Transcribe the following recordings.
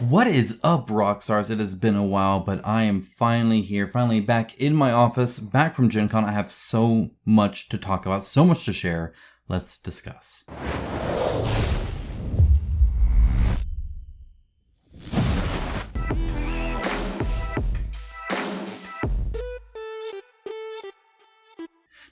What is up, Rockstars? It has been a while, but I am finally here, finally back in my office, back from Gen Con. I have so much to talk about, so much to share. Let's discuss.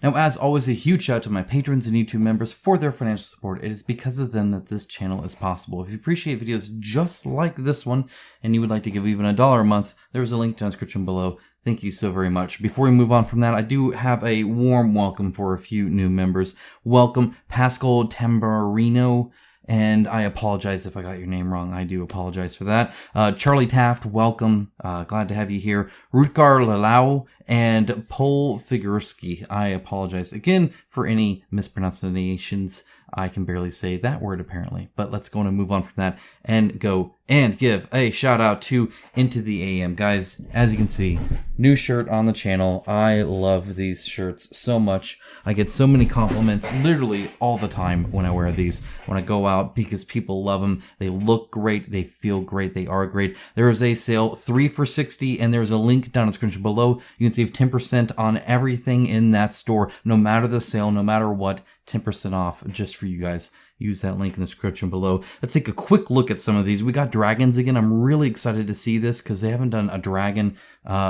Now, as always, a huge shout out to my patrons and YouTube members for their financial support. It is because of them that this channel is possible. If you appreciate videos just like this one, and you would like to give even $1 a month, there's a link down in the description below. Thank you so very much. Before we move on from that, I do have a warm welcome for a few new members. Welcome, Pascal Tamburino. And I apologize if I got your name wrong. I do apologize for that. Charlie Taft, welcome. Glad to have you here. Rutgar Lalau and Pol Figurski. I apologize again for any mispronunciations. I can barely say that word apparently. But let's go on and move on from that and go and give a shout out to Into the AM. Guys, as you can see, new shirt on the channel. I love these shirts so much. I get so many compliments literally all the time when I wear these, when I go out, because people love them. They look great. They feel great. They are great. There is a sale 3 for $60, and there's a link down in the description below. You can save 10% on everything in that store, no matter the sale, no matter what. 10% off just for you guys. Use that link in the description below. Let's take a quick look at some of these. We got dragons again. I'm really excited to see this because they haven't done a dragon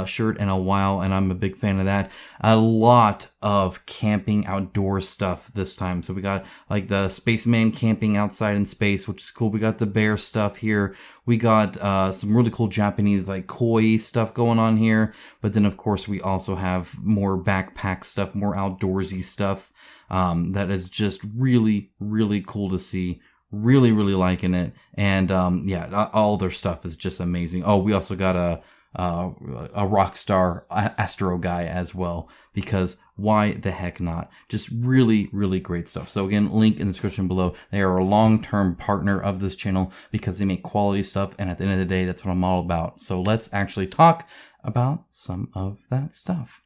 shirt in a while, and I'm a big fan of that. A lot of camping outdoor stuff this time. So we got like the spaceman camping outside in space, which is cool. We got the bear stuff here. We got some really cool Japanese like koi stuff going on here. But then of course we also have more backpack stuff, more outdoorsy stuff. That is just really, really cool to see. Really, really liking it. And yeah, all their stuff is just amazing. Oh, we also got a Rockstar Astro guy as well, because why the heck not? Just really, really great stuff. So again, link in the description below. They are a long-term partner of this channel because they make quality stuff, and at the end of the day, that's what I'm all about. So let's actually talk about some of that stuff.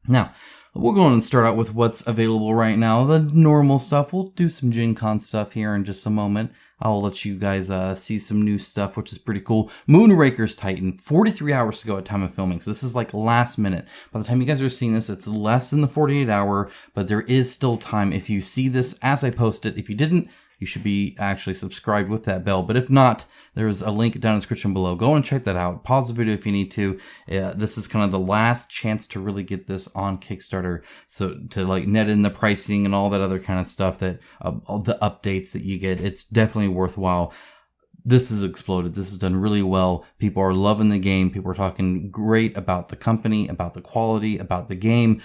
Now, we're going to start out with what's available right now. The normal stuff. We'll do some Gen Con stuff here in just a moment. I'll let you guys see some new stuff, which is pretty cool. Moonrakers Titan, 43 hours to go at time of filming. So this is like last minute. By the time you guys are seeing this, it's less than the 48 hour, but there is still time. If you see this as I post it, if you didn't, you should be actually subscribed with that bell. But if not, there's a link down in the description below. Go and check that out. Pause the video if you need to. This is kind of the last chance to really get this on Kickstarter. So to like net in the pricing and all that other kind of stuff, that all the updates that you get, it's definitely worthwhile. This has exploded. This has done really well. People are loving the game. People are talking great about the company, about the quality, about the game.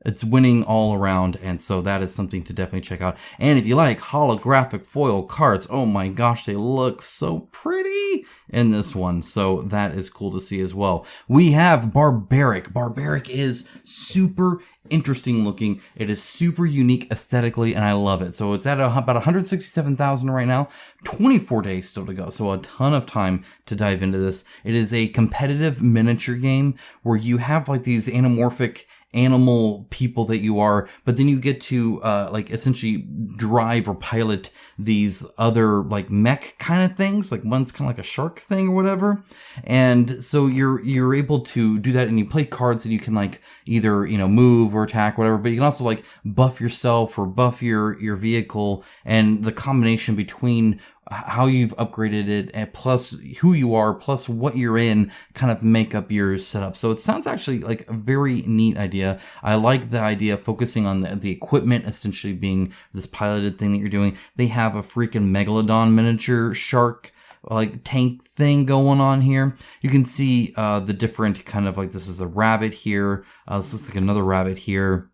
It's winning all around, and so that is something to definitely check out. And if you like holographic foil cards, oh my gosh, they look so pretty in this one. So that is cool to see as well. We have Barbaric. Barbaric is super interesting looking. It is super unique aesthetically, and I love it. So it's at about 167,000 right now. 24 days still to go, so a ton of time to dive into this. It is a competitive miniature game where you have like these anamorphic animal people that you are, but then you get to like essentially drive or pilot these other like mech kind of things. Like one's kind of like a shark thing or whatever, and so you're able to do that, and you play cards, and you can like either, you know, move or attack, whatever, but you can also like buff yourself or buff your vehicle, and the combination between how you've upgraded it and plus who you are plus what you're in kind of make up your setup. So it sounds actually like a very neat idea. I like the idea of focusing on the equipment essentially being this piloted thing that you're doing. They have a freaking Megalodon miniature shark like tank thing going on here. You can see the different kind of like, this is a rabbit here. This looks like another rabbit here.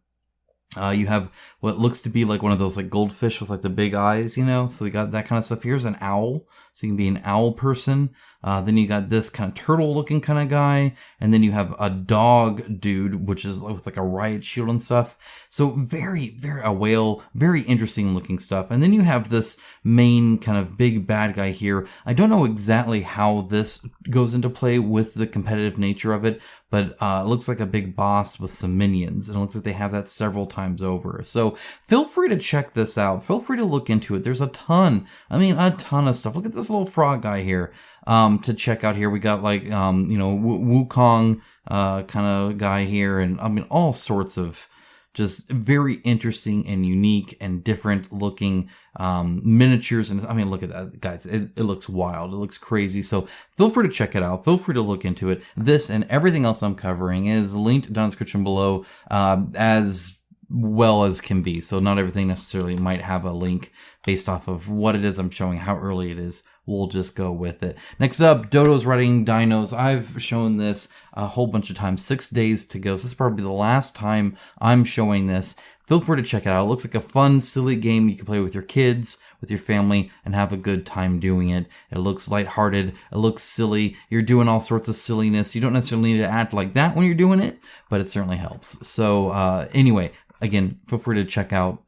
You have what looks to be like one of those like goldfish with like the big eyes, you know, so they got that kind of stuff. Here's an owl, so you can be an owl person. Then you got this kind of turtle looking kind of guy, and then you have a dog dude, which is with like a riot shield and stuff. So very a whale, very interesting looking stuff. And then you have this main kind of big bad guy here. I don't know exactly how this goes into play with the competitive nature of it, but it looks like a big boss with some minions, and it looks like they have that several times over. So feel free to check this out. Feel free to look into it. There's a ton of stuff. Look at this little frog guy here. to check out here. We got like, Wukong kind of guy here, and I mean, all sorts of just very interesting and unique and different looking miniatures. And I mean, look at that, guys. It looks wild. It looks crazy. So feel free to check it out. Feel free to look into it. This and everything else I'm covering is linked down in the description below, as well as can be. So not everything necessarily might have a link based off of what it is I'm showing, how early it is. We'll just go with it. Next up, Dodos riding Dinos. I've shown this a whole bunch of times. 6 days to go. So this is probably the last time I'm showing this. Feel free to check it out. It looks like a fun, silly game you can play with your kids, with your family, and have a good time doing it. It looks lighthearted. It looks silly. You're doing all sorts of silliness. You don't necessarily need to act like that when you're doing it, but it certainly helps. So anyway, again, feel free to check out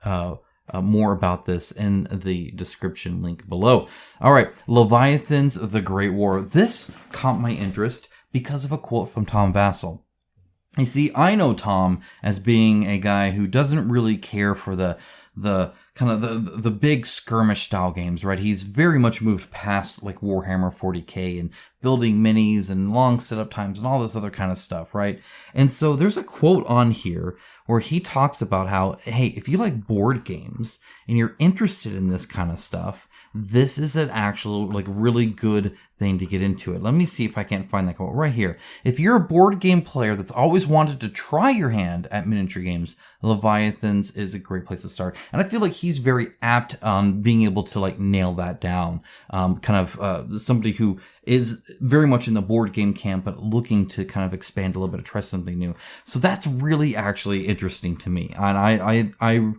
more about this in the description link below. All right, Leviathans, The Great War. This caught my interest because of a quote from Tom Vassell. You see, I know Tom as being a guy who doesn't really care for the kind of the big skirmish style games, right? He's very much moved past like Warhammer 40K and building minis and long setup times and all this other kind of stuff, right? And so there's a quote on here where he talks about how, hey, if you like board games and you're interested in this kind of stuff, this is an actual like really good thing to get into it. Let me see if I can't find that quote right here. If you're a board game player that's always wanted to try your hand at miniature games, Leviathans is a great place to start. And I feel like he's very apt on being able to like nail that down. Somebody who is very much in the board game camp, but looking to kind of expand a little bit, to try something new. So that's really actually interesting to me. And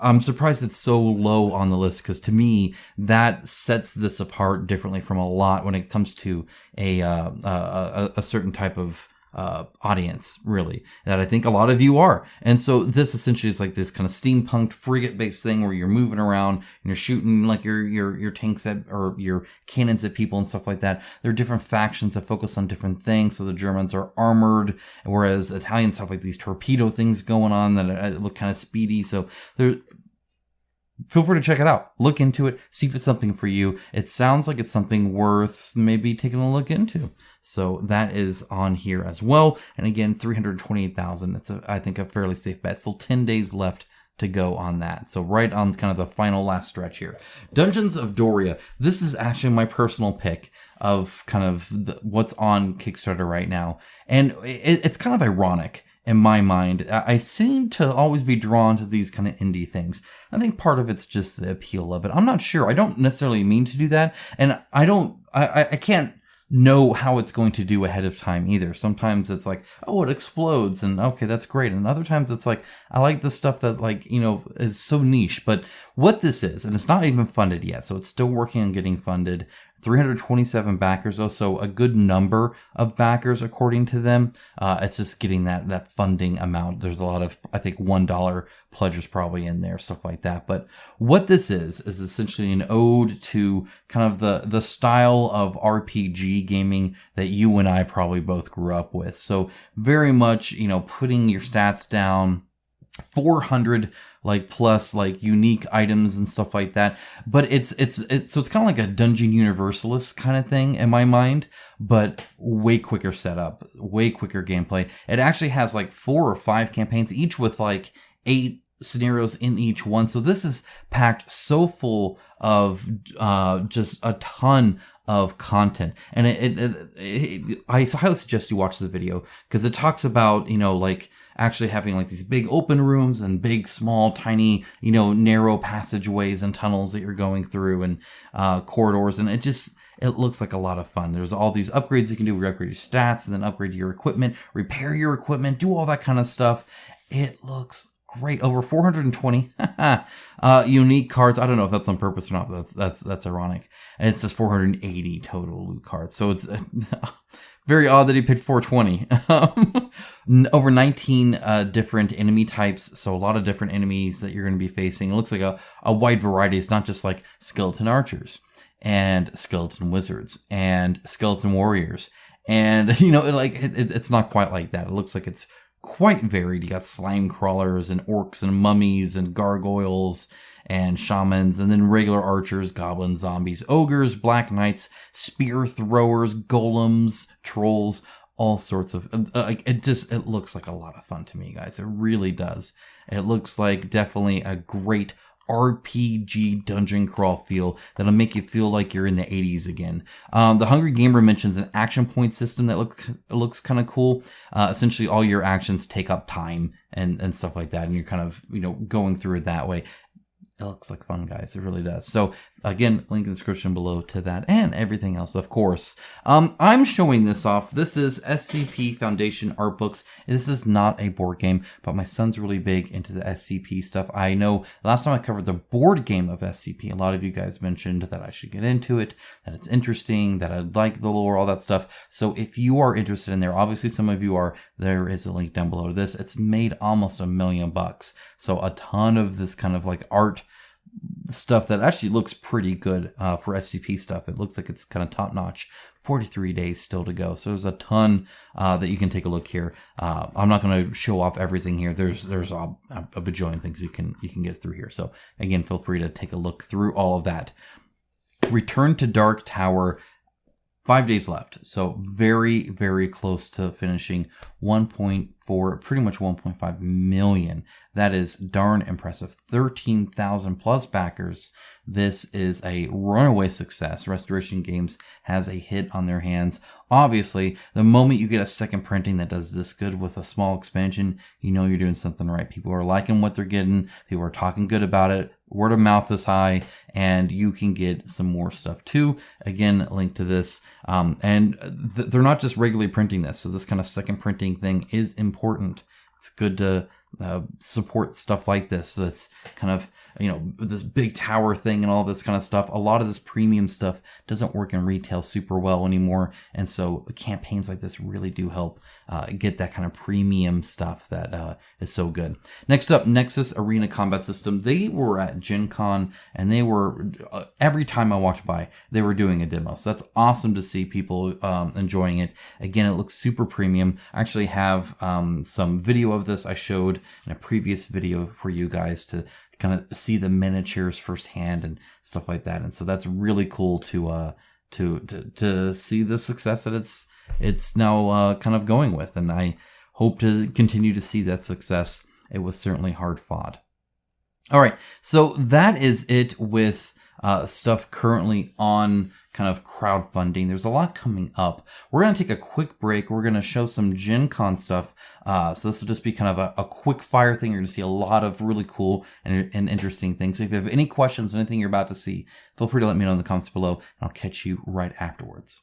I'm surprised it's so low on the list, because to me, that sets this apart differently from a lot when it comes to a certain type of audience, really, that I think a lot of you are. And so this essentially is like this kind of steampunked frigate based thing where you're moving around and you're shooting like your tanks at, or your cannons at people and stuff like that. There are different factions that focus on different things. So the Germans are armored, whereas Italians have like these torpedo things going on that look kind of speedy. So feel free to check it out. Look into it. See if it's something for you. It sounds like it's something worth maybe taking a look into. So that is on here as well. And again, 328,000. That's I think a fairly safe bet. Still 10 days left to go on that. So right on kind of the final last stretch here. Dungeons of Doria. This is actually my personal pick of kind of what's on Kickstarter right now. And it's kind of ironic. In my mind, I seem to always be drawn to these kind of indie things. I think part of it's just the appeal of it. I'm not sure. I don't necessarily mean to do that. And I can't know how it's going to do ahead of time either. Sometimes it's like, oh, it explodes, and okay, that's great. And other times it's like, I like the stuff that like, is so niche. But what this is, and it's not even funded yet, so it's still working on getting funded. 327 backers, also a good number of backers according to them. It's just getting that funding amount. There's a lot of, I think, $1 pledges probably in there, stuff like that. But what this is essentially an ode to kind of the style of RPG gaming that you and I probably both grew up with. So very much, putting your stats down, 400 like plus like unique items and stuff like that. But it's kind of like a Dungeon Universalist kind of thing in my mind, but way quicker setup, way quicker gameplay. It actually has like 4 or 5 campaigns, each with like 8 scenarios in each one. So this is packed so full of just a ton of content. And I highly suggest you watch the video, because it talks about, like actually having like these big open rooms and big, small, tiny, narrow passageways and tunnels that you're going through, and corridors. And it looks like a lot of fun. There's all these upgrades you can do. Upgrade your stats, and then upgrade your equipment, repair your equipment, do all that kind of stuff. It looks great. Over 420 unique cards. I don't know if that's on purpose or not, but that's ironic. And it says 480 total loot cards. So it's very odd that he picked 420. Over 19 different enemy types. So a lot of different enemies that you're going to be facing. It looks like a wide variety. It's not just like skeleton archers and skeleton wizards and skeleton warriors. And, it's not quite like that. It looks like it's quite varied. You got slime crawlers and orcs and mummies and gargoyles and shamans, and then regular archers, goblins, zombies, ogres, black knights, spear throwers, golems, trolls, all sorts of, it looks like a lot of fun to me, guys. It really does. It looks like definitely a great RPG dungeon crawl feel that'll make you feel like you're in the 80s again. The Hungry Gamer mentions an action point system that looks kind of cool. Essentially, all your actions take up time and stuff like that, and you're kind of, going through it that way. It looks like fun, guys. It really does. So again, link in the description below to that and everything else, of course. I'm showing this off. This is SCP Foundation art books. This is not a board game, but my son's really big into the SCP stuff. I know last time I covered the board game of SCP, a lot of you guys mentioned that I should get into it, that it's interesting, that I like the lore, all that stuff. So if you are interested in there, obviously some of you are, there is a link down below to this. It's made almost $1 million. So a ton of this kind of like art stuff that actually looks pretty good for SCP stuff. It looks like it's kind of top notch. 43 days still to go, so there's a ton that you can take a look here. I'm not going to show off everything here. There's a bajillion things you can get through here. So again, feel free to take a look through all of that. Return to Dark Tower. 5 days left, so very, very close to finishing 1.4, pretty much 1.5 million. That is darn impressive. 13,000 plus backers. This is a runaway success. Restoration Games has a hit on their hands. Obviously, the moment you get a second printing that does this good with a small expansion, you know you're doing something right. People are liking what they're getting. People are talking good about it. Word of mouth is high, and you can get some more stuff too. Again, link to this. They're not just regularly printing this, so this kind of second printing thing is important. It's good to support stuff like this. That's kind of, this big tower thing and all this kind of stuff. A lot of this premium stuff doesn't work in retail super well anymore. And so campaigns like this really do help get that kind of premium stuff that is so good. Next up, NEXUS Arena Combat System. They were at Gen Con, and they were, every time I walked by, they were doing a demo. So that's awesome to see people enjoying it. Again, it looks super premium. I actually have some video of this I showed in a previous video for you guys to kind of see the miniatures firsthand and stuff like that. And so that's really cool to see the success that it's now kind of going with. And I hope to continue to see that success. It was certainly hard fought. All right, so that is it with stuff currently on kind of crowdfunding. There's a lot coming up. We're going to take a quick break. We're going to show some Gen Con stuff. So this will just be kind of a quick fire thing. You're going to see a lot of really cool and interesting things. So if you have any questions, anything you're about to see, feel free to let me know in the comments below, and I'll catch you right afterwards.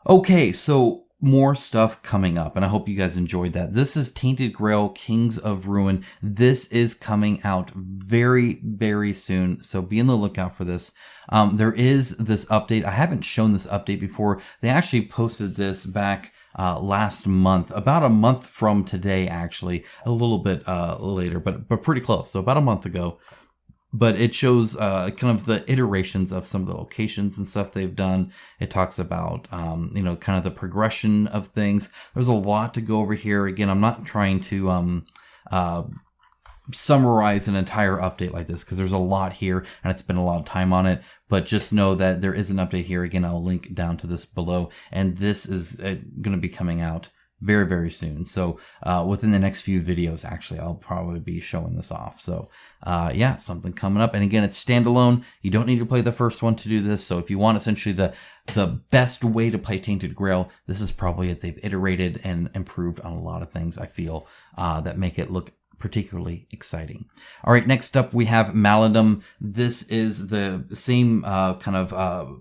Okay, so more stuff coming up, and I hope you guys enjoyed that. This is Tainted Grail, Kings of Ruin. This is coming out very, very soon, so be on the lookout for this. There is this update. I haven't shown this update before. They actually posted this back last month, about a month from today, actually, a little bit later, but pretty close. So about a month ago. But it shows kind of the iterations of some of the locations and stuff they've done. It talks about, you know, kind of the progression of things. There's a lot to go over here. Again, I'm not trying to summarize an entire update like this because there's a lot here and it's been a lot of time on it. But just know that there is an update here. Again, I'll link down to this below. And this is going to be coming out very, very soon. So within the next few videos, actually, I'll probably be showing this off. So yeah, something coming up. And again, it's standalone. You don't need to play the first one to do this. So if you want essentially the best way to play Tainted Grail, this is probably it. They've iterated and improved on a lot of things, I feel, that make it look particularly exciting. All right, next up we have Maladum. This is the same kind of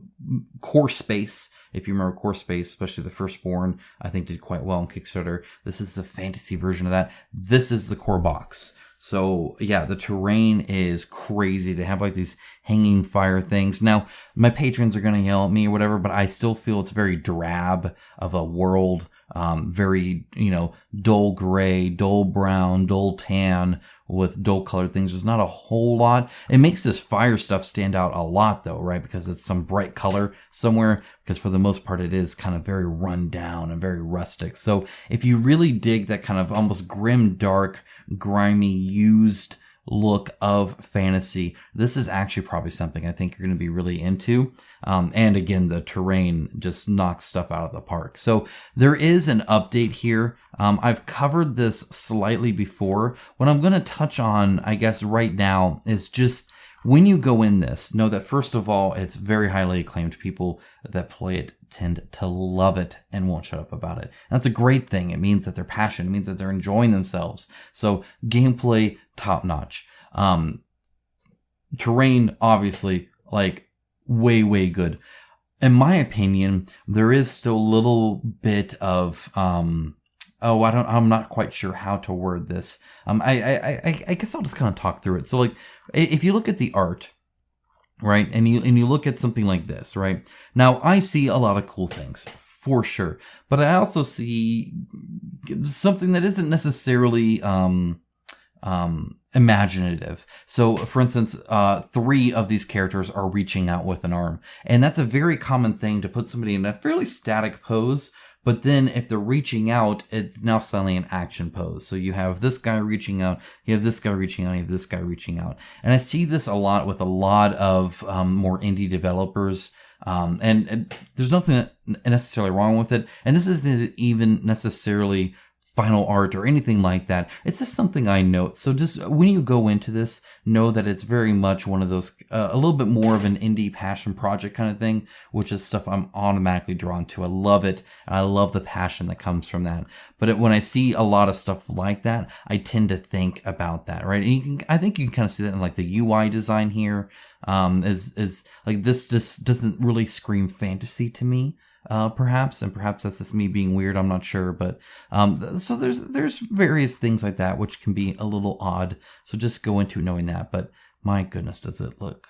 core space. If you remember Core Space, especially the Firstborn, I think did quite well on Kickstarter. This is the fantasy version of that. This is the core box. So yeah, the terrain is crazy. They have like these hanging fire things. Now, my patrons are going to yell at me or whatever, but I still feel it's very drab of a world. Very, you know, dull gray, dull brown, dull tan with dull colored things. There's not a whole lot. It makes this fire stuff stand out a lot though, right? Because it's some bright color somewhere, because for the most part it is kind of very run down and very rustic. So if you really dig that kind of almost grim, dark, grimy, used look of fantasy, this is actually probably something I think you're going to be really into. And again, the terrain just knocks stuff out of the park. So there is an update here. I've covered this slightly before. What I'm going to touch on, I guess, right now is just when you go in this, know that first of all, it's very highly acclaimed. People that play it tend to love it and won't shut up about it. And that's a great thing. It means that they're passionate. It means that they're enjoying themselves. So gameplay, top notch. Terrain, obviously, like way, way good. In my opinion, there is still a little bit of, I'm not quite sure how to word this. I guess I'll just kind of talk through it. So like, if you look at the art, right, and you look at something like this, right? Now, I see a lot of cool things, for sure. But I also see something that isn't necessarily imaginative. So, for instance, 3 of these characters are reaching out with an arm. And that's a very common thing to put somebody in a fairly static pose. But then if they're reaching out, it's now suddenly an action pose. So you have this guy reaching out, you have this guy reaching out, you have this guy reaching out. And I see this a lot with a lot of more indie developers. And there's nothing necessarily wrong with it. And this isn't even necessarily final art or anything like that. It's just something I note. So just when you go into this, know that it's very much one of those, a little bit more of an indie passion project kind of thing, which is stuff I'm automatically drawn to. I love it. And I love the passion that comes from that. But when I see a lot of stuff like that, I tend to think about that, right? And I think you can kind of see that in like the UI design here, is like this just doesn't really scream fantasy to me. Perhaps that's just me being weird. I'm not sure, but so there's various things like that which can be a little odd. So just go into knowing that. But my goodness, does it look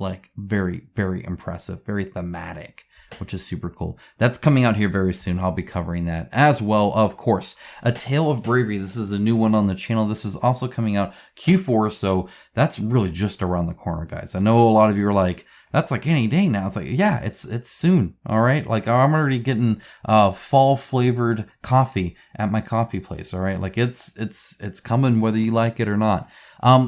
like very, very impressive, very thematic, which is super cool. That's coming out here very soon. I'll be covering that as well, of course. A Tale of Bravery. This is a new one on the channel. This is also coming out Q4, so that's really just around the corner, guys. I know a lot of you are like, that's like any day now. It's like, yeah, it's soon. All right. Like I'm already getting fall flavored coffee at my coffee place. All right. Like it's coming whether you like it or not.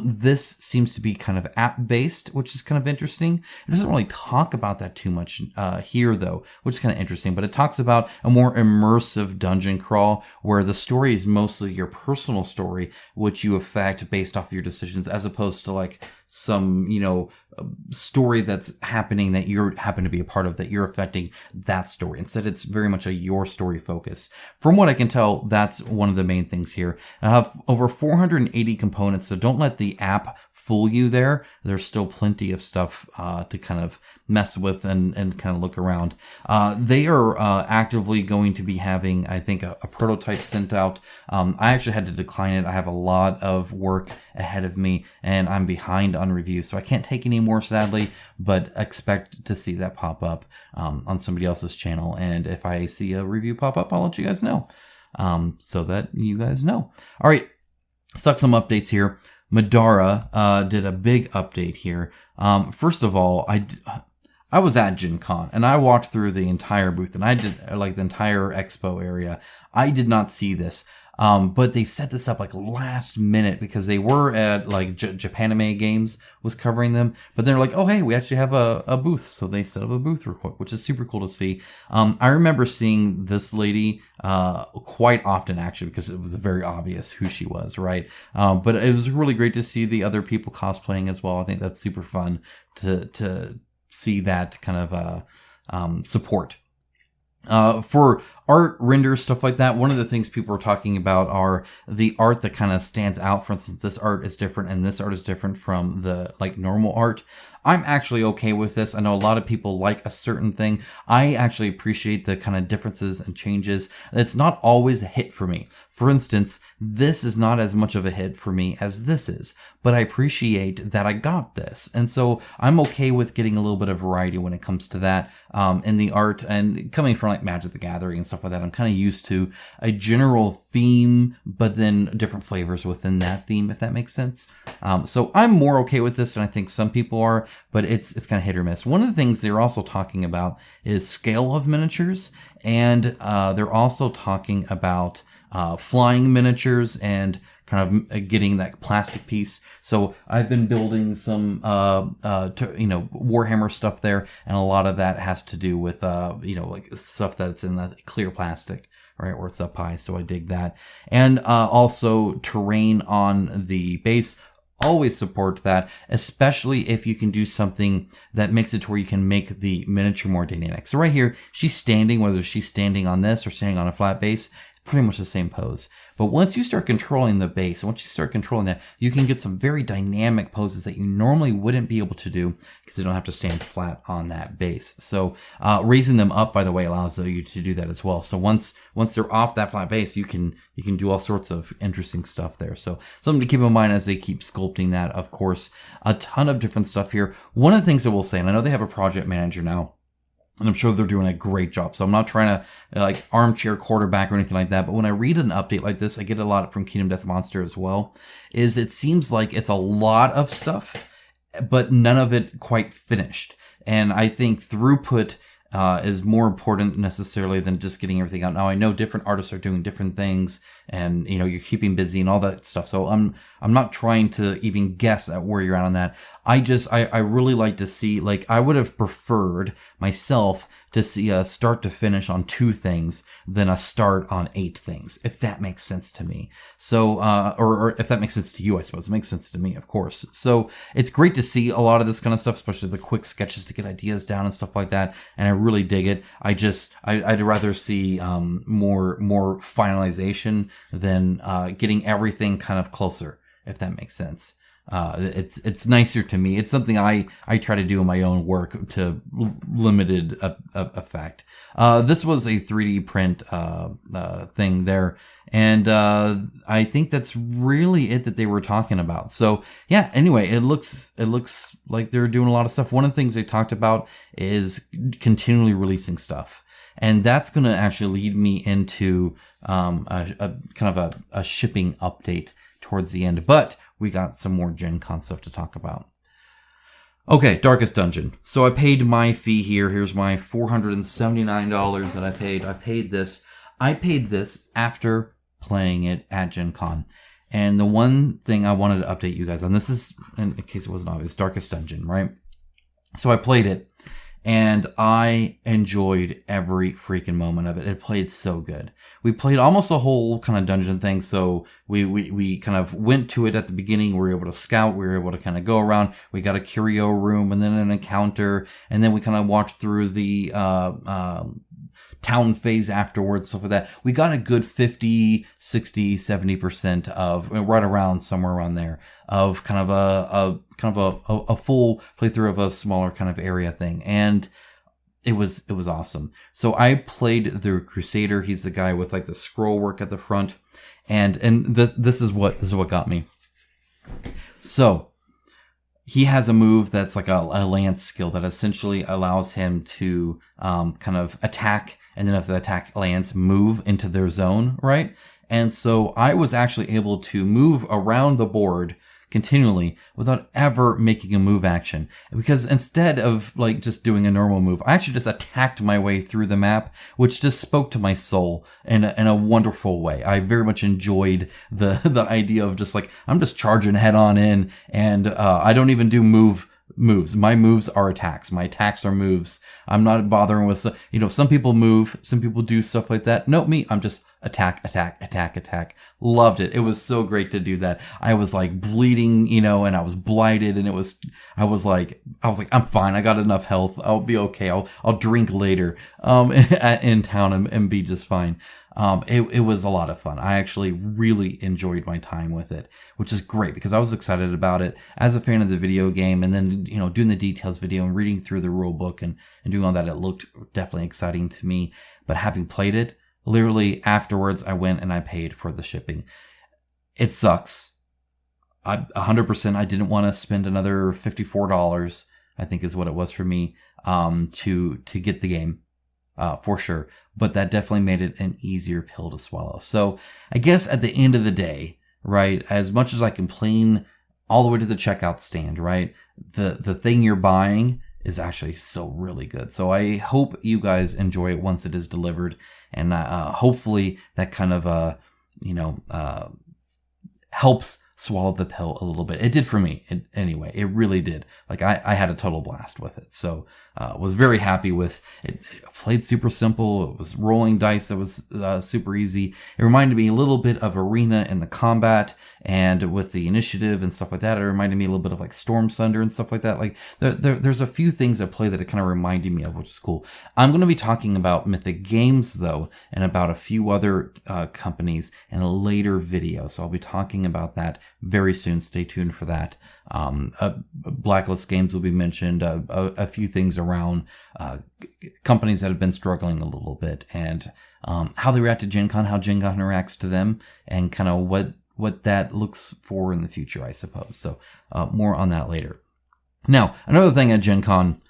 This seems to be kind of app based, which is kind of interesting. It doesn't really talk about that too much here though, which is kind of interesting, but it talks about a more immersive dungeon crawl where the story is mostly your personal story, which you affect based off of your decisions, as opposed to like some, story that's happening that you happen to be a part of, that you're affecting that story. Instead, it's very much a your story focus. From what I can tell, that's one of the main things here. I have over 480 components, so don't let the app fool you there. There's still plenty of stuff to kind of mess with and kind of look around. They are actively going to be having, I think, a prototype sent out. I actually had to decline it. I have a lot of work ahead of me, and I'm behind on reviews, so I can't take any more, sadly, but expect to see that pop up on somebody else's channel. And if I see a review pop up, I'll let you guys know, so that you guys know. All right, suck some updates here. Middara did a big update here. First of all, I was at Gen Con, and I walked through the entire booth, and I did like the entire expo area. I did not see this, but they set this up like last minute because they were at like Japanime Games was covering them, but they're like, oh hey, we actually have a booth, so they set up a booth real quick, which is super cool to see. I remember seeing this lady quite often actually because it was very obvious who she was, right? But it was really great to see the other people cosplaying as well. I think that's super fun to see that kind of support. For art, renders, stuff like that, one of the things people are talking about are the art that kind of stands out. For instance, this art is different and this art is different from the like normal art. I'm actually okay with this. I know a lot of people like a certain thing. I actually appreciate the kind of differences and changes. It's not always a hit for me. For instance, this is not as much of a hit for me as this is, but I appreciate that I got this. And so I'm okay with getting a little bit of variety when it comes to that in the art. And coming from like Magic the Gathering and stuff like that, I'm kind of used to a general theme, but then different flavors within that theme, if that makes sense. So I'm more okay with this than I think some people are, but it's kind of hit or miss. One of the things they're also talking about is scale of miniatures, and they're also talking about flying miniatures and kind of getting that plastic piece. So I've been building some, Warhammer stuff there, and a lot of that has to do with, like stuff that's in that clear plastic, right, where it's up high. So I dig that. And also terrain on the base. Always support that, especially if you can do something that makes it to where you can make the miniature more dynamic. So right here, she's standing, whether she's standing on this or standing on a flat base, pretty much the same pose. But once you start controlling the base, once you start controlling that, you can get some very dynamic poses that you normally wouldn't be able to do because you don't have to stand flat on that base. So raising them up, by the way, allows you to do that as well. So once they're off that flat base, you can do all sorts of interesting stuff there. So something to keep in mind as they keep sculpting that. Of course, a ton of different stuff here. One of the things I will say, and I know they have a project manager now, and I'm sure they're doing a great job. So I'm not trying to like armchair quarterback or anything like that. But when I read an update like this, I get a lot from Kingdom Death Monster as well, is it seems like it's a lot of stuff, but none of it quite finished. And I think throughput is more important necessarily than just getting everything out. Now I know different artists are doing different things, and you're keeping busy and all that stuff. So I'm not trying to even guess at where you're at on that. I really like to see, like, I would have preferred myself to see a start to finish on 2 things than a start on 8 things, if that makes sense to me. So, or if that makes sense to you, I suppose. It makes sense to me, of course. So it's great to see a lot of this kind of stuff, especially the quick sketches to get ideas down and stuff like that. And I really dig it. I'd rather see more finalization than getting everything kind of closer, if that makes sense. It's nicer to me. It's something I try to do in my own work to limited effect. This was a 3D print thing there, and I think that's really it that they were talking about. So yeah, anyway, it looks like they're doing a lot of stuff. One of the things they talked about is continually releasing stuff. And that's going to actually lead me into a kind of a shipping update towards the end. But we got some more Gen Con stuff to talk about. Okay, Darkest Dungeon. So I paid my fee here. Here's my $479 that I paid. I paid this after playing it at Gen Con. And the one thing I wanted to update you guys on, this is, in case it wasn't obvious, Darkest Dungeon, right? So I played it, and I enjoyed every freaking moment of it. It played so good. We played almost a whole kind of dungeon thing. So we kind of went to it at the beginning. We were able to scout. We were able to kind of go around. We got a curio room and then an encounter. And then we kind of walked through the town phase afterwards, stuff like that. We got a good 50, 60, 70% of, right around somewhere around there, of kind of a full playthrough of a smaller kind of area thing. And it was awesome. So I played the Crusader. He's the guy with like the scroll work at the front. And this is what got me. So he has a move that's like a lance skill that essentially allows him to kind of attack, and then if the attack lands, move into their zone, right? And so I was actually able to move around the board continually without ever making a move action, because instead of like just doing a normal move, I actually just attacked my way through the map, which just spoke to my soul in a wonderful way. I very much enjoyed the idea of just like, I'm just charging head on in, and I don't even do moves. My moves are attacks. My attacks are moves. I'm not bothering with, some people move, some people do stuff like that. No, me, I'm just attack. Loved it. It was so great to do that. I was like bleeding, and I was blighted, and I was like, I'm fine. I got enough health. I'll be okay. I'll drink later, in town and be just fine. It was a lot of fun. I actually really enjoyed my time with it, which is great because I was excited about it as a fan of the video game, and then, doing the details video and reading through the rule book and doing all that. It looked definitely exciting to me, but having played it, literally afterwards, I went and I paid for the shipping. It sucks. 100%. I didn't want to spend another $54, I think is what it was for me, to get the game, for sure. But that definitely made it an easier pill to swallow. So I guess at the end of the day, right, as much as I complain all the way to the checkout stand, right, the thing you're buying is actually still really good. So I hope you guys enjoy it once it is delivered, and hopefully that kind of helps swallow the pill a little bit. It did for me. Anyway, it really did. Like I had a total blast with it. So was very happy with it. It played super simple. It was rolling dice. It was super easy. It reminded me a little bit of Arena in the combat, and with the initiative and stuff like that, it reminded me a little bit of like Storm Sunder and stuff like that. Like there's a few things at play that it kind of reminded me of, which is cool. I'm going to be talking about Mythic Games though, and about a few other companies in a later video. So I'll be talking about that very soon. Stay tuned for that. Blacklist Games will be mentioned, a few things around companies that have been struggling a little bit, and how they react to Gen Con, how Gen Con reacts to them, and kind of what that looks for in the future, I suppose. So more on that later. Now, another thing at Gen Con,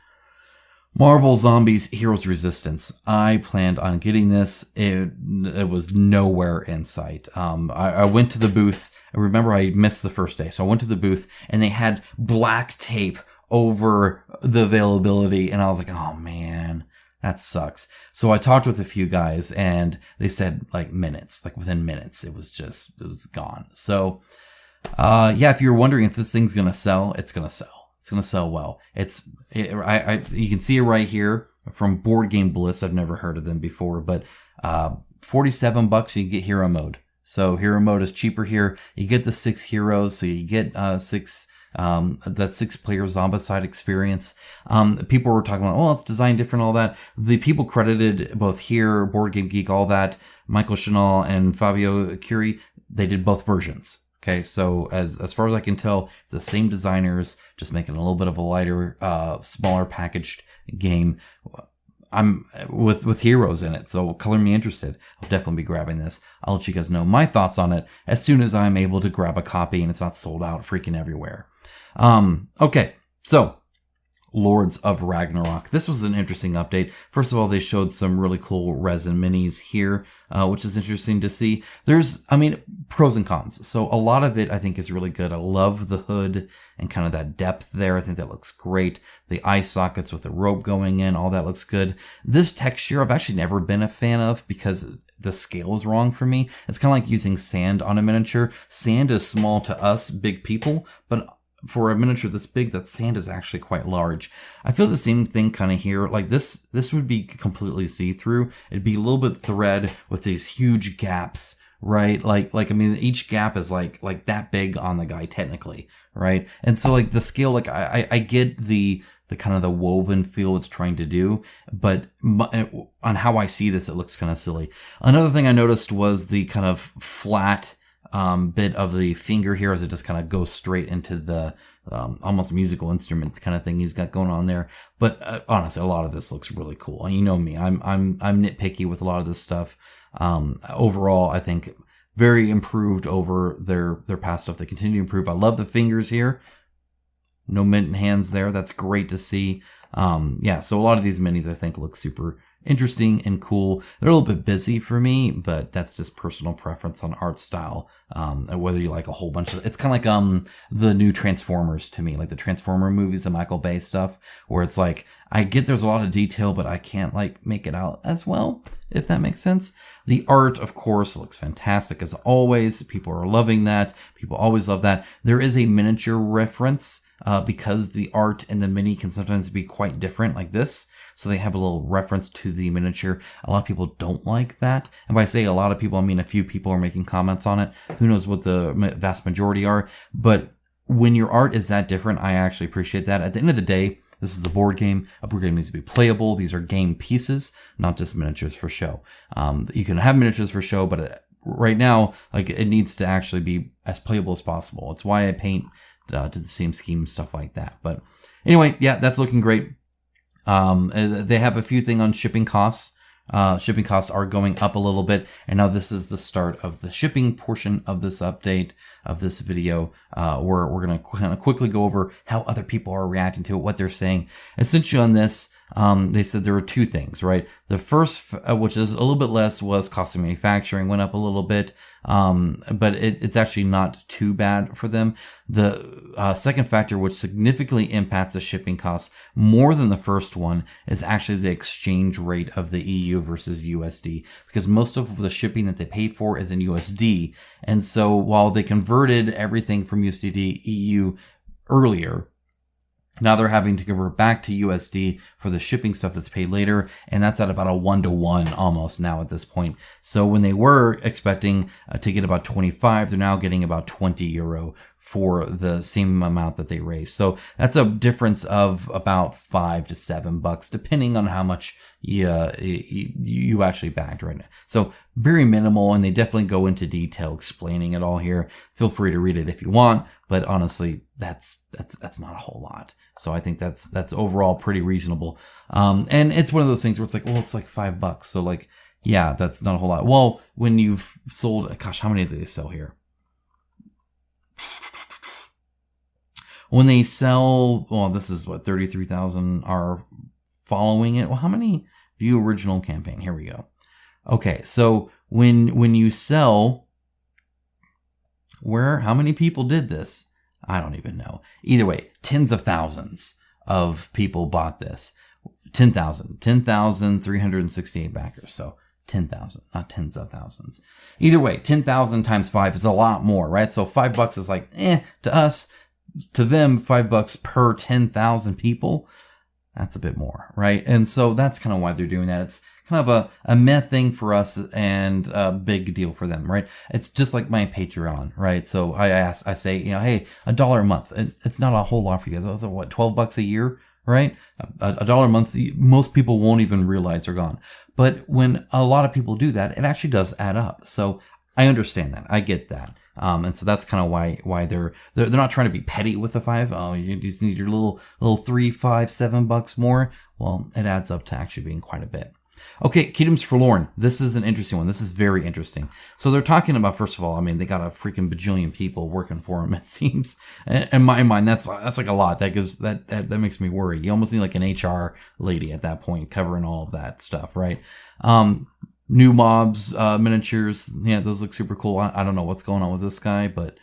Marvel Zombies Heroes Resistance. I planned on getting this. It was nowhere in sight. I went to the booth. I remember I missed the first day. So I went to the booth and they had black tape over the availability. And I was like, oh man, that sucks. So I talked with a few guys and they said like minutes, like within minutes, it was gone. So, if you're wondering if this thing's going to sell, it's going to sell. It's going to sell well. You can see it right here from Board Game Bliss. I've never heard of them before, but $47 you get hero mode. So hero mode is cheaper here. You get the 6 heroes, so you get that 6-player Zombicide experience. People were talking about, oh, it's designed different, all that. The people credited both here, Board Game Geek, all that, Michael Chanel and Fabio Curie, they did both versions. Okay, so as far as I can tell, it's the same designers, just making a little bit of a lighter, smaller packaged game. I'm with heroes in it, so color me interested. I'll definitely be grabbing this. I'll let you guys know my thoughts on it as soon as I'm able to grab a copy and it's not sold out freaking everywhere. Okay, so Lords of Ragnarok. This was an interesting update. First of all, they showed some really cool resin minis here, which is interesting to see. There's, pros and cons. So a lot of it I think is really good. I love the hood and kind of that depth there. I think that looks great. The eye sockets with the rope going in, all that looks good. This texture I've actually never been a fan of because the scale is wrong for me. It's kind of like using sand on a miniature. Sand is small to us, big people, but for a miniature this big, that sand is actually quite large. I feel the same thing kind of here. Like this would be completely see-through. It'd be a little bit thread with these huge gaps, right? Each gap is like that big on the guy technically, right? And so like the scale, like I get the the kind of the woven feel it's trying to do. But on how I see this, it looks kind of silly. Another thing I noticed was the kind of flat bit of the finger here as it just kind of goes straight into the almost musical instrument kind of thing he's got going on there. But honestly, a lot of this looks really cool. And you know me, I'm nitpicky with a lot of this stuff. Overall, I think very improved over their past stuff. They continue to improve. I love the fingers here. No mint hands there. That's great to see. Yeah, so a lot of these minis I think look super interesting and cool. They're a little bit busy for me, but that's just personal preference on art style. Whether you like a whole bunch of, it's kind of like the new Transformers to me, like the Transformer movies, the Michael Bay stuff, where it's like I get there's a lot of detail, but I can't like make it out as well, if that makes sense. The art, of course, looks fantastic as always. People are loving that. People always love that. There is a miniature reference because the art and the mini can sometimes be quite different, like this. So they have a little reference to the miniature. A lot of people don't like that. And by say a lot of people, I mean a few people are making comments on it. Who knows what the vast majority are. But when your art is that different, I actually appreciate that. At the end of the day, this is a board game. A board game needs to be playable. These are game pieces, not just miniatures for show. You can have miniatures for show, but right now, like it needs to actually be as playable as possible. It's why I paint to the same scheme, stuff like that. But anyway, yeah, that's looking great. They have a few things on shipping costs. Shipping costs are going up a little bit, and now this is the start of the shipping portion of this update of this video, where we're going to kind of quickly go over how other people are reacting to it, what they're saying. Essentially on this, they said there were two things, right? The first, which is a little bit less, was cost of manufacturing went up a little bit, but it's actually not too bad for them. The second factor, which significantly impacts the shipping costs more than the first one, is actually the exchange rate of the EU versus USD, because most of the shipping that they pay for is in USD. And so while they converted everything from USD to EU earlier, now they're having to convert back to USD for the shipping stuff that's paid later, and that's at about a 1-to-1 almost now at this point. So when they were expecting to get about 25, they're now getting about 20 euro for the same amount that they raised. So that's a difference of about $5 to $7, depending on how much you actually backed right now. So very minimal, and they definitely go into detail explaining it all here. Feel free to read it if you want, but honestly, that's not a whole lot. So I think that's overall pretty reasonable. And it's one of those things where it's like, well, it's like $5. So like, yeah, that's not a whole lot. Well, when you've sold, gosh, how many do they sell here? When they sell, well, this is what, 33,000 are following it. Well, how many view original campaign? Here we go. Okay, so when you sell, how many people did this? I don't even know. Either way, tens of thousands of people bought this. 10,368 backers. So 10,000, not tens of thousands. Either way, 10,000 times 5 is a lot more, right? So $5 is like, to us. To them, $5 per 10,000 people, that's a bit more, right? And so that's kind of why they're doing that. It's kind of a meh thing for us and a big deal for them, right? It's just like my Patreon, right? So I say, hey, $1 a month. It's not a whole lot for you guys. That's what, $12 a year, right? $1 a month, most people won't even realize they're gone. But when a lot of people do that, it actually does add up. So I understand that. I get that. And so that's kind of why they're not trying to be petty with the 5. Oh, you just need your little $3, $5, $7 more. Well, it adds up to actually being quite a bit. Okay, Kingdoms Forlorn. This is an interesting one. This is very interesting. So they're talking about, first of all, I mean, they got a freaking bajillion people working for them, it seems. In my mind, that's like a lot. That makes me worry. You almost need like an HR lady at that point covering all of that stuff, right? New mobs, miniatures. Yeah, those look super cool. I don't know what's going on with this guy, but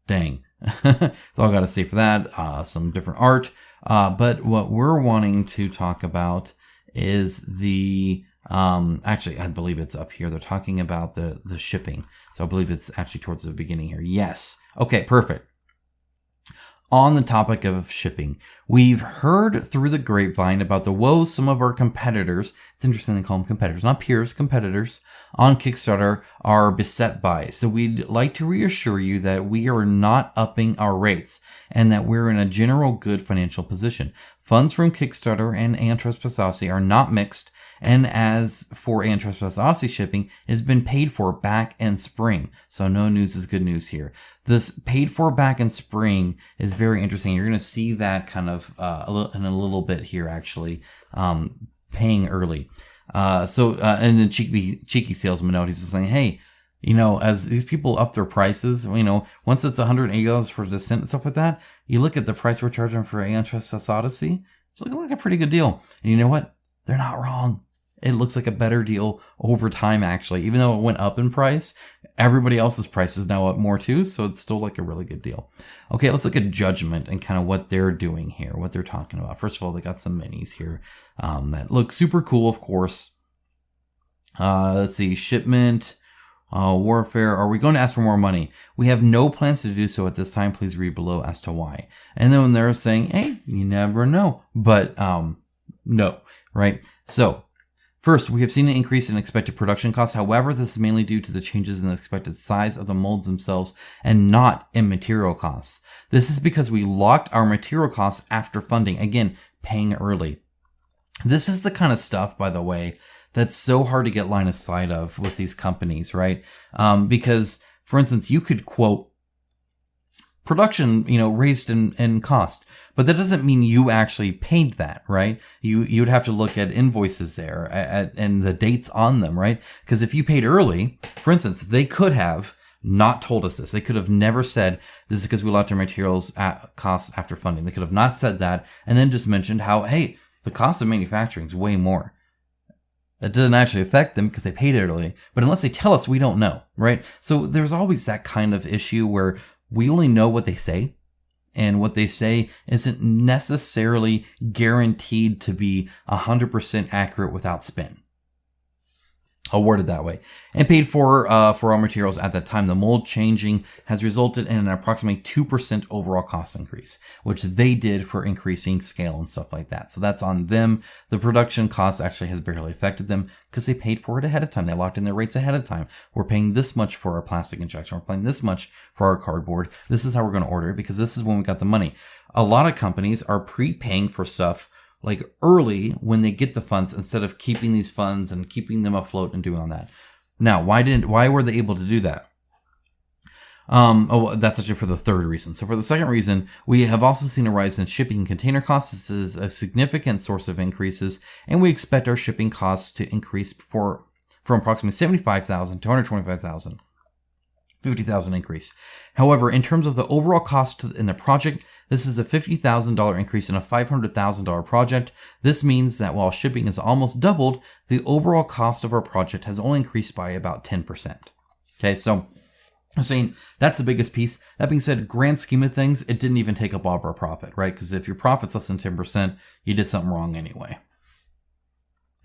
dang. That's all I got to say for that. Some different art. But what we're wanting to talk about is the actually, I believe it's up here. They're talking about the shipping. So I believe it's actually towards the beginning here. Yes. Okay, perfect. on the topic of shipping, we've heard through the grapevine about the woes some of our competitors, it's interesting they call them competitors, not peers, competitors, on Kickstarter are beset by. So we'd like to reassure you that we are not upping our rates and that we're in a general good financial position. Funds from Kickstarter and Aeon Trespass Odyssey are not mixed, and as for Aeon Trespass Odyssey shipping, it has been paid for back in spring. So no news is good news here. This paid for back in spring is very interesting. You're going to see that kind of in a little bit here, actually, paying early. And then cheeky salesman note, he's just saying, hey, you know, as these people up their prices, you know, once it's $180 for Descent and stuff like that, you look at the price we're charging for Aeon Trespass Odyssey, it's looking like a pretty good deal. And you know what? They're not wrong. It looks like a better deal over time, actually. Even though it went up in price, everybody else's price is now up more too, so it's still like a really good deal. Okay, let's look at Judgement and kind of what they're doing here, what they're talking about. First of all, they got some minis here that look super cool, of course. Let's see, shipment, warfare. Are we going to ask for more money? We have no plans to do so at this time. Please read below as to why. And then when they're saying, hey, you never know. But no, right? So, first, we have seen an increase in expected production costs. However, this is mainly due to the changes in the expected size of the molds themselves and not in material costs. This is because we locked our material costs after funding. Again, paying early. This is the kind of stuff, by the way, that's so hard to get line of sight of with these companies, right? Because, for instance, you could quote production, you know, raised in cost. But that doesn't mean you actually paid that, right? You'd have to look at invoices there and the dates on them, right? Because if you paid early, for instance, they could have not told us this. They could have never said, this is because we locked our materials at costs after funding. They could have not said that and then just mentioned how, hey, the cost of manufacturing is way more. That doesn't actually affect them because they paid early. But unless they tell us, we don't know, right? So there's always that kind of issue where we only know what they say. And what they say isn't necessarily guaranteed to be 100% accurate without spin. I'll word it that way. And paid for our materials at that time. The mold changing has resulted in an approximately 2% overall cost increase, which they did for increasing scale and stuff like that. So that's on them. The production cost actually has barely affected them because they paid for it ahead of time. They locked in their rates ahead of time. We're paying this much for our plastic injection. We're paying this much for our cardboard. This is how we're going to order it because this is when we got the money. A lot of companies are prepaying for stuff like early when they get the funds instead of keeping these funds and keeping them afloat and doing all that. Now, why were they able to do that? That's actually for the third reason. So for the second reason, we have also seen a rise in shipping and container costs. This is a significant source of increases, and we expect our shipping costs to increase from approximately $75,000 to $125,000. $50,000 increase. However, in terms of the overall cost in the project, this is a $50,000 increase in a $500,000 project. This means that while shipping is almost doubled, the overall cost of our project has only increased by about 10%. Okay, so I'm saying that's the biggest piece. That being said, grand scheme of things, it didn't even take up all of our profit, right? Because if your profit's less than 10%, you did something wrong anyway.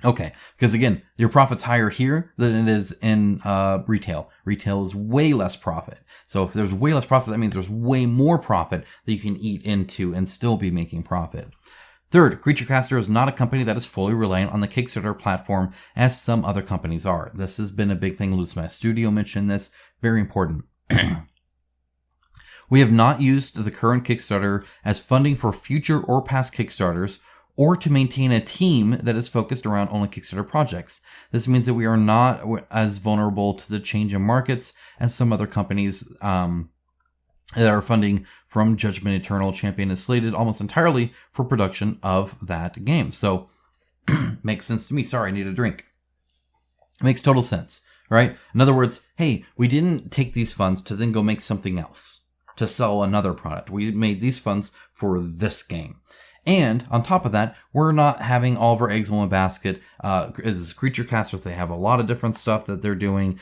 Okay, because again, your profit's higher here than it is in retail. Retail is way less profit. So if there's way less profit, that means there's way more profit that you can eat into and still be making profit. Third, Creature Caster is not a company that is fully reliant on the Kickstarter platform as some other companies are. This has been a big thing. Lucima Studio mentioned this. Very important. We have not used the current Kickstarter as funding for future or past Kickstarters, or to maintain a team that is focused around only Kickstarter projects. This means that we are not as vulnerable to the change in markets as some other companies that are funding from Judgement Eternal. Champion is slated almost entirely for production of that game. So, makes sense to me. Sorry, I need a drink. Makes total sense, right? In other words, hey, we didn't take these funds to then go make something else, to sell another product. We made these funds for this game. And on top of that, we're not having all of our eggs in one basket. As Creature Casters, they have a lot of different stuff that they're doing.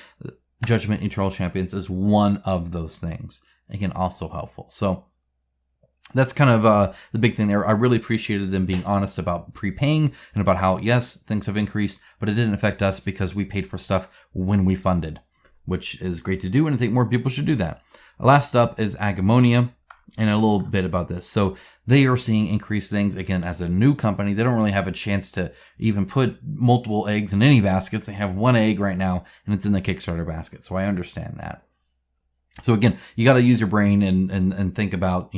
Judgement Eternal Champions is one of those things. Again, also helpful. So that's kind of the big thing there. I really appreciated them being honest about prepaying and about how, yes, things have increased, but it didn't affect us because we paid for stuff when we funded, which is great to do. And I think more people should do that. Last up is Agemonia. and a little bit about this. So they are seeing increased things. Again, as a new company, they don't really have a chance to even put multiple eggs in any baskets. They have one egg right now, and it's in the Kickstarter basket. So I understand that. So again, you got to use your brain and think about,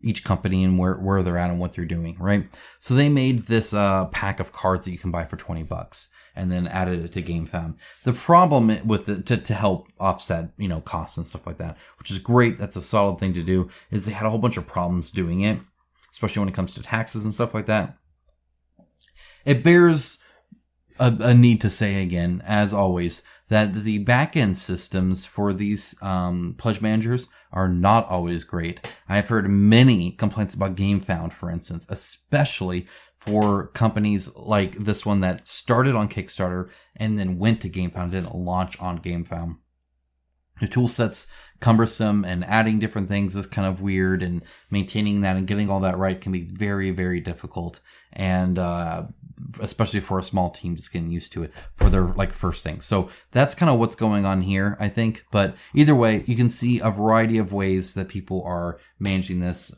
each company and where they're at and what they're doing, right? So they made this pack of cards that you can buy for $20 and then added it to GameFound. The problem with it, to help offset, costs and stuff like that, which is great, that's a solid thing to do, is they had a whole bunch of problems doing it, especially when it comes to taxes and stuff like that. It bears a need to say again, as always, that the back-end systems for these pledge managers are not always great. I've heard many complaints about GameFound, for instance, especially for companies like this one that started on Kickstarter and then went to GameFound, didn't launch on GameFound. The tool set's cumbersome, and adding different things is kind of weird, and maintaining that and getting all that right can be very, very difficult. And especially for a small team, just getting used to it for their first thing. So that's kind of what's going on here, I think. But either way, you can see a variety of ways that people are managing this.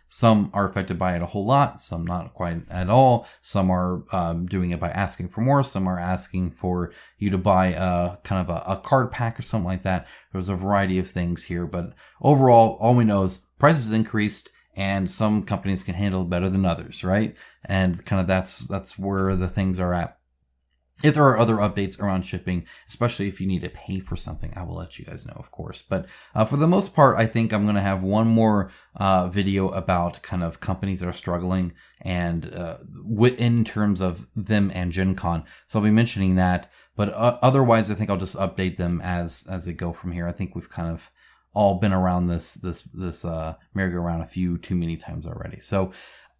Some are affected by it a whole lot, some not quite at all. Some are doing it by asking for more. Some are asking for you to buy a kind of a card pack or something like that. There's a variety of things here, but overall, all we know is prices increased, and some companies can handle it better than others, right? And kind of that's where the things are at. If there are other updates around shipping, especially if you need to pay for something, I will let you guys know, of course. But for the most part, I think I'm going to have one more video about kind of companies that are struggling, and in terms of them and Gen Con. So I'll be mentioning that. But otherwise, I think I'll just update them as they go from here. I think we've kind of all been around this merry-go-round too many times already. So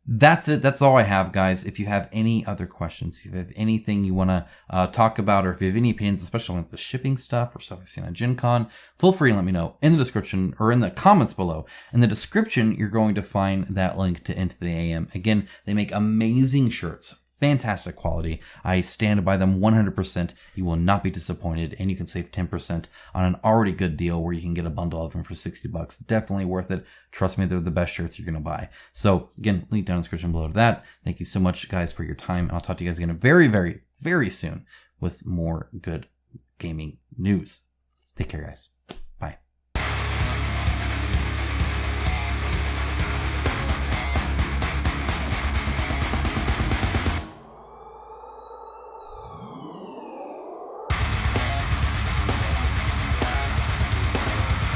that's it. That's all I have, guys. If you have any other questions, if you have anything you want to talk about, or if you have any opinions, especially with the shipping stuff or stuff I've seen on Gen Con, feel free to let me know in the description or in the comments below. In the description, you're going to find that link to Into the AM. Again, they make amazing shirts. Fantastic quality. I stand by them 100%. You will not be disappointed, and you can save 10% on an already good deal where you can get a bundle of them for $60. Definitely worth it. Trust me, they're the best shirts you're going to buy. So again, link down in the description below to that. Thank you so much, guys, for your time, and I'll talk to you guys again very, very, very soon with more good gaming news. Take care, guys.